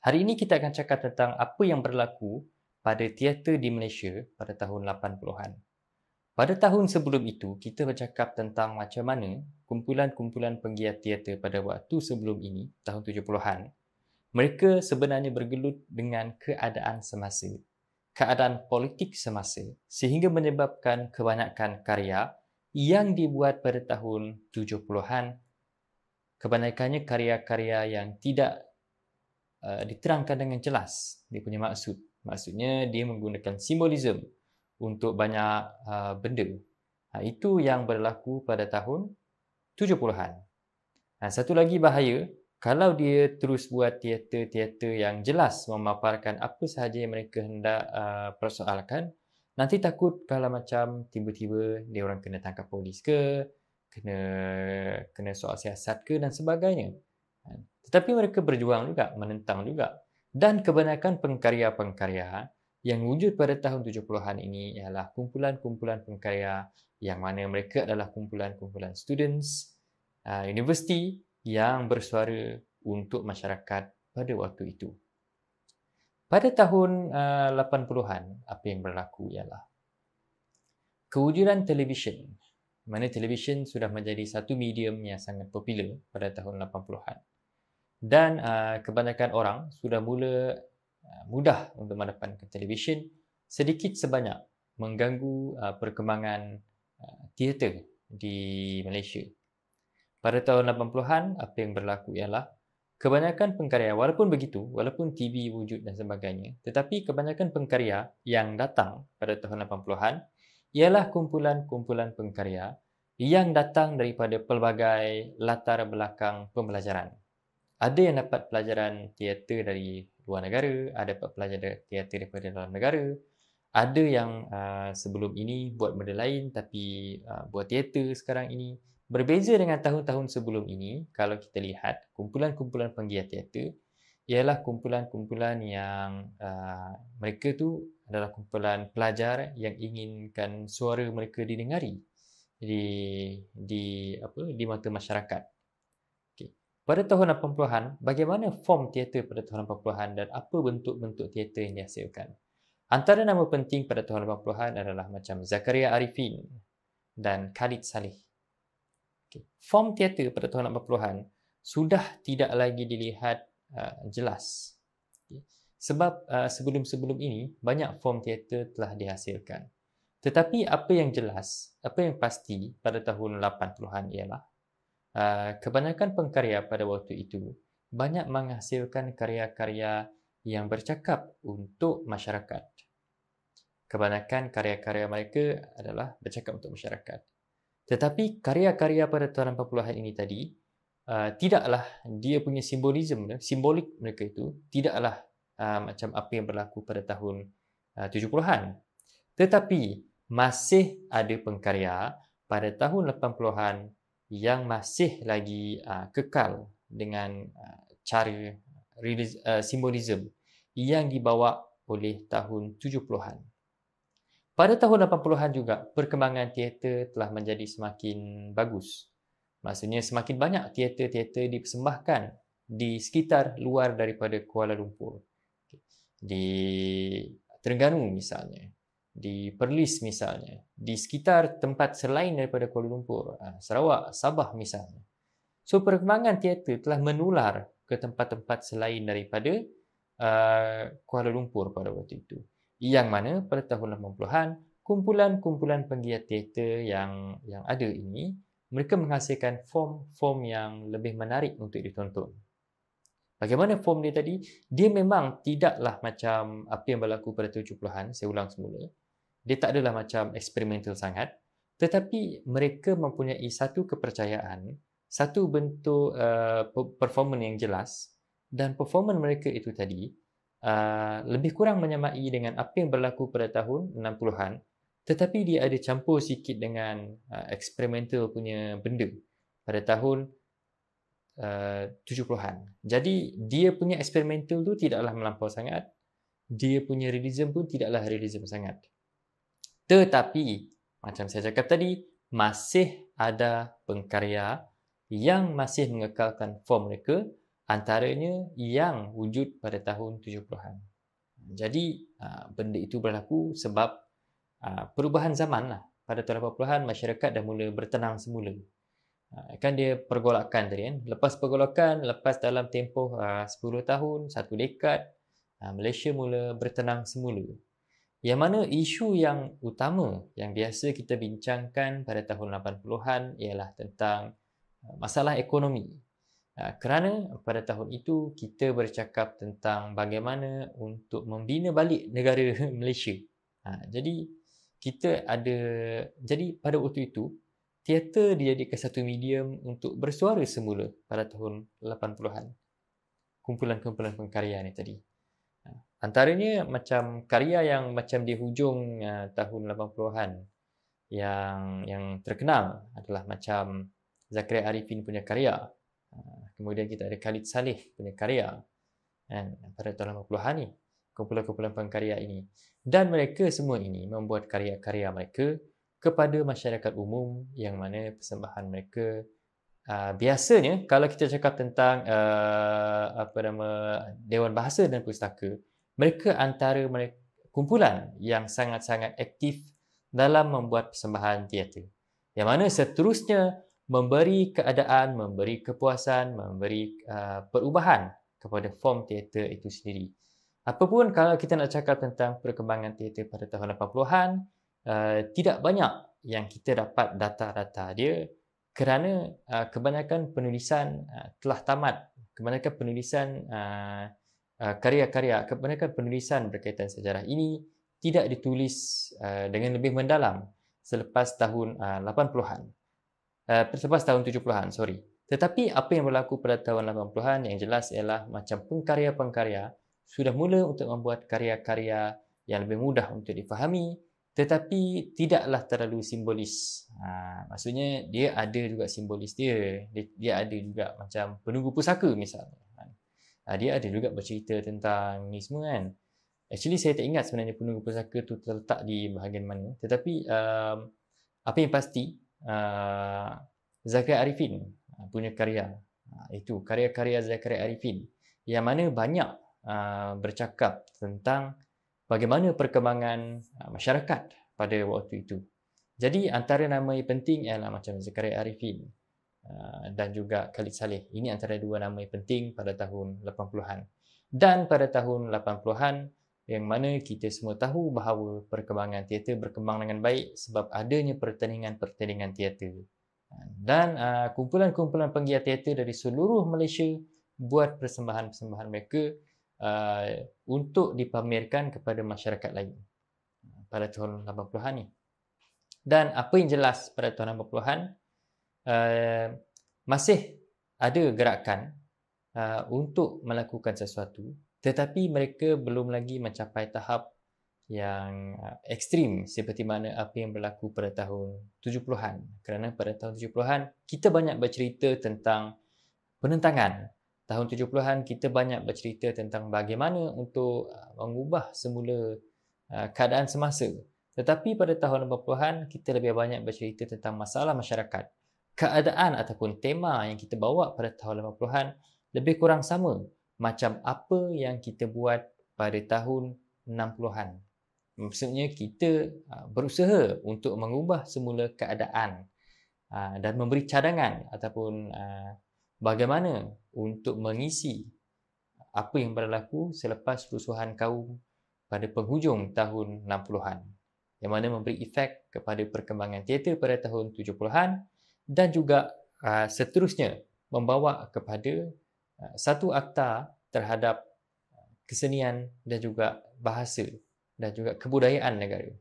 Hari ini kita akan cakap tentang apa yang berlaku pada teater di Malaysia pada tahun 80-an. Pada tahun sebelum itu, kita bercakap tentang macam mana kumpulan-kumpulan penggiat teater pada waktu sebelum ini, tahun 70-an, mereka sebenarnya bergelut dengan keadaan semasa, keadaan politik semasa, sehingga menyebabkan kebanyakan karya yang dibuat pada tahun 70-an, kebanyakannya karya-karya yang tidak diterangkan dengan jelas dia punya maksud. Maksudnya dia menggunakan simbolisme untuk banyak benda. Itu yang berlaku pada tahun 70-an. Satu lagi bahaya, kalau dia terus buat teater-teater yang jelas memaparkan apa sahaja yang mereka hendak persoalkan, nanti takut kalau macam tiba-tiba dia orang kena tangkap polis ke, kena soal siasat ke dan sebagainya. Tetapi mereka berjuang juga, menentang juga. Dan kebanyakan pengkarya-pengkarya yang wujud pada tahun 70-an ini ialah kumpulan-kumpulan pengkarya yang mana mereka adalah kumpulan-kumpulan students, universiti yang bersuara untuk masyarakat pada waktu itu. Pada tahun 80-an, apa yang berlaku ialah kewujudan televisyen, mana televisyen sudah menjadi satu medium yang sangat popular pada tahun 80-an. Dan kebanyakan orang sudah mula mudah untuk mendapatkan televisyen, sedikit sebanyak mengganggu perkembangan teater di Malaysia. Pada tahun 80-an, apa yang berlaku ialah kebanyakan pengkarya, walaupun begitu, walaupun TV wujud dan sebagainya, tetapi kebanyakan pengkarya yang datang pada tahun 80-an ialah kumpulan-kumpulan pengkarya yang datang daripada pelbagai latar belakang pembelajaran. Ada yang dapat pelajaran teater dari luar negara, ada dapat pelajaran teater daripada dalam negara, ada yang sebelum ini buat benda lain tapi buat teater sekarang ini. Berbeza dengan tahun-tahun sebelum ini, kalau kita lihat kumpulan-kumpulan penggiat teater ialah kumpulan-kumpulan yang mereka tu adalah kumpulan pelajar yang inginkan suara mereka didengari di mata masyarakat. Pada tahun 80-an, bagaimana form teater pada tahun 80-an dan apa bentuk-bentuk teater yang dihasilkan? Antara nama penting pada tahun 80-an adalah macam Zakaria Arifin dan Khalid Saleh. Form teater pada tahun 80-an sudah tidak lagi dilihat jelas. Sebab sebelum-sebelum ini, banyak form teater telah dihasilkan. Tetapi apa yang jelas, apa yang pasti pada tahun 80-an ialah kebanyakan pengkarya pada waktu itu banyak menghasilkan karya-karya yang bercakap untuk masyarakat. Kebanyakan karya-karya mereka adalah bercakap untuk masyarakat. Tetapi karya-karya pada tahun 80-an ini tadi, tidaklah dia punya simbolik mereka itu, tidaklah macam apa yang berlaku pada tahun 70-an. Tetapi masih ada pengkarya pada tahun 80-an yang masih lagi kekal dengan cara simbolisme yang dibawa oleh tahun 70-an. Pada tahun 80-an juga, perkembangan teater telah menjadi semakin bagus. Maksudnya semakin banyak teater-teater dipersembahkan di sekitar luar daripada Kuala Lumpur. Di Terengganu misalnya, di Perlis misalnya, di sekitar tempat selain daripada Kuala Lumpur, Sarawak, Sabah misalnya. So perkembangan teater telah menular ke tempat-tempat selain daripada Kuala Lumpur pada waktu itu. Yang mana pada tahun 80-an, kumpulan-kumpulan penggiat teater yang ada ini, mereka menghasilkan form-form yang lebih menarik untuk ditonton. Bagaimana form dia tadi? Dia memang tidaklah macam apa yang berlaku pada 70-an, saya ulang semula. Dia tak adalah macam eksperimental sangat, tetapi mereka mempunyai satu kepercayaan, satu bentuk performance yang jelas, dan performance mereka itu tadi lebih kurang menyamai dengan apa yang berlaku pada tahun 60-an, tetapi dia ada campur sikit dengan eksperimental punya benda pada tahun 70-an. Jadi dia punya eksperimental tu tidaklah melampau sangat, dia punya realism pun tidaklah realism sangat. Tetapi, macam saya cakap tadi, masih ada pengkarya yang masih mengekalkan form mereka antaranya yang wujud pada tahun 70-an. Jadi benda itu berlaku sebab perubahan zaman lah. Pada tahun 80-an masyarakat dah mula bertenang semula. Kan dia pergolakan tadi kan. Lepas pergolakan, lepas dalam tempoh 10 tahun, 1 dekad, Malaysia mula bertenang semula. Yang mana isu yang utama yang biasa kita bincangkan pada tahun 80-an ialah tentang masalah ekonomi. Kerana pada tahun itu kita bercakap tentang bagaimana untuk membina balik negara Malaysia. Jadi pada waktu itu teater dijadikan satu medium untuk bersuara semula pada tahun 80-an. Kumpulan-kumpulan pengkarya ni tadi. Antaranya macam karya yang macam di hujung tahun 80-an yang terkenal adalah macam Zakaria Arifin punya karya. Kemudian kita ada Khalid Saleh punya karya pada tahun 80-an ni. Kumpulan-kumpulan pengkarya ini. Dan mereka semua ini membuat karya-karya mereka kepada masyarakat umum yang mana persembahan mereka biasanya kalau kita cakap tentang Dewan Bahasa dan Pustaka, mereka antara kumpulan yang sangat-sangat aktif dalam membuat persembahan teater. Yang mana seterusnya memberi keadaan, memberi kepuasan, memberi perubahan kepada form teater itu sendiri. Apapun kalau kita nak cakap tentang perkembangan teater pada tahun 80-an, tidak banyak yang kita dapat data-data dia kerana kebanyakan penulisan telah tamat. Kebanyakan penulisan karya-karya, kebanyakan penulisan berkaitan sejarah ini tidak ditulis dengan lebih mendalam selepas tahun 80-an. Selepas tahun 70-an, sorry. Tetapi apa yang berlaku pada tahun 80-an yang jelas ialah macam pengkarya-pengkarya sudah mula untuk membuat karya-karya yang lebih mudah untuk difahami tetapi tidaklah terlalu simbolis. Maksudnya dia ada juga simbolis dia. Dia ada juga macam Penunggu Pusaka misalnya. Dia ada juga bercerita tentang ni semua kan. Actually saya tak ingat sebenarnya Penunggu Pusaka tu terletak di bahagian mana. Tetapi apa yang pasti Zakaria Arifin punya karya. Itu karya-karya Zakaria Arifin yang mana banyak bercakap tentang bagaimana perkembangan masyarakat pada waktu itu. Jadi antara nama yang penting ialah macam Zakaria Arifin dan juga Khalid Saleh. Ini antara dua nama yang penting pada tahun 80-an. Dan pada tahun 80-an yang mana kita semua tahu bahawa perkembangan teater berkembang dengan baik sebab adanya pertandingan-pertandingan teater. Dan kumpulan-kumpulan penggiat teater dari seluruh Malaysia buat persembahan-persembahan mereka untuk dipamerkan kepada masyarakat lain pada tahun 80-an ni. Dan apa yang jelas pada tahun 80-an masih ada gerakan untuk melakukan sesuatu tetapi mereka belum lagi mencapai tahap yang ekstrim seperti mana apa yang berlaku pada tahun 70-an. Kerana pada tahun 70-an kita banyak bercerita tentang penentangan. Tahun 70-an kita banyak bercerita tentang bagaimana untuk mengubah semula keadaan semasa. Tetapi pada tahun 80-an kita lebih banyak bercerita tentang masalah masyarakat. Keadaan ataupun tema yang kita bawa pada tahun 80-an lebih kurang sama macam apa yang kita buat pada tahun 60-an. Maksudnya kita berusaha untuk mengubah semula keadaan dan memberi cadangan ataupun bagaimana untuk mengisi apa yang berlaku selepas kerusuhan kaum pada penghujung tahun 60-an yang mana memberi efek kepada perkembangan teater pada tahun 70-an dan juga seterusnya membawa kepada satu akta terhadap kesenian dan juga bahasa dan juga kebudayaan negara.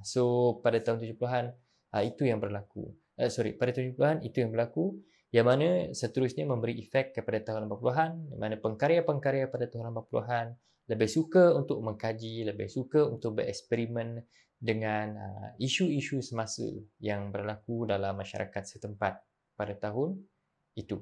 So pada tahun 70-an itu yang berlaku. Pada tahun 70-an itu yang berlaku yang mana seterusnya memberi efek kepada tahun 80-an yang mana pengkarya-pengkarya pada tahun 80-an lebih suka untuk mengkaji, lebih suka untuk bereksperimen dengan isu-isu semasa yang berlaku dalam masyarakat setempat pada tahun itu.